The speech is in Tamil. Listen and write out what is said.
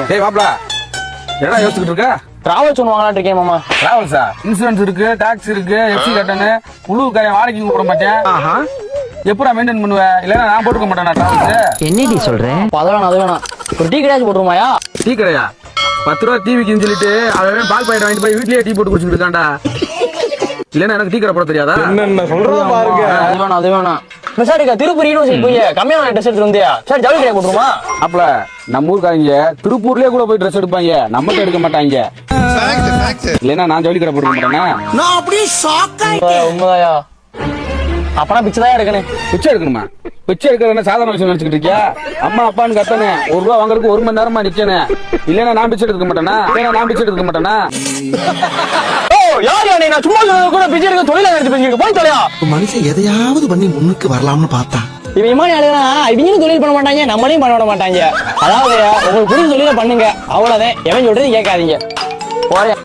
டேய் மாப்ள, என்னடா யோசிச்சுட்டு இருக்க? டிராவல்ஸ் ஒன்று வாங்கலாம்னு இருக்கேன் மாமா. டிராவல்ஸா? இன்சூரன்ஸ் இருக்கு, டாக்ஸ் இருக்கு, எஃப்சி கட்டணு, முழு காரியம் வாடகைக்கு போட மாட்டேன். எப்படா மெயின்டைன் பண்ணுவ? இல்லன்னா நான் போட்டுக்க மாட்டேன் டிராவல்ஸ். என்னடி சொல்றேன்? அது வேணாம். ஒரு டீ கடையாச்சும் போட்டுருமாயா? டீ கடையா? 10 ரூபா டீ விக்குன்னு சொல்லிட்டு அவன் பால் பாக்கெட் வாங்கிட்டு போய் வீட்லயே டீ போட்டு குடிச்சுட்டு இருக்கான்டா. இல்லன்னா எனக்கு டீ கடை போட தெரியாதா? என்ன சொல்றான் பாருங்க. அது வேணாம். மிசாடிக்கா திருப்பூர் யூனிவர்சிட்டி போய் கம்மியான ட்ரெஸ் எடுத்து வந்தியா? சரி, ஜவுளி கடை போட்டுருமா? அப்பல நம்ம ஊருக்காரங்க திருப்பூர்லயே கூட போய் ட்ரெஸ் எடுப்பாங்க, நம்மகிட்ட எடுக்க மாட்டாங்க. இல்லன்னா நான் ஜவுளி கடை போட்டுக்க மாட்டேன்னா? நான் அப்படியே ஷாக் உண்மைதாயா? அப்பனா பிச்சை தான் எடுக்கணும். பிச்சை எடுக்கணுமா? பிச்சை எடுக்கிறத சாதாரண விஷயம் நினைச்சுக்கிட்டு இருக்கியா? அம்மா அப்பான்னு கத்தனே 1 ரூபா வாங்குறதுக்கு 1 மணி நேரமா நிக்கணும். இல்லன்னா நான் பிச்சை எடுக்க மாட்டேனா? யார் நீ? நான் சும்மா கூட பிச்சை எடுக்க தொழில நினைச்சு பேசிட்டு போய் தொலையா. மனுஷன் எதையாவது பண்ணி முன்னுக்கு வரலாம்னு பார்த்தா இவன் இமானி ஆளுனா இவங்களும் தொழில் பண்ண மாட்டாங்க, நம்மளையும் பண்ண விட மாட்டாங்க. அதாவது உங்களுக்கு புரிஞ்ச தொழில பண்ணுங்க, அவ்வளவுதான். எவன் சொல்றது கேட்காதீங்க. போறேன்.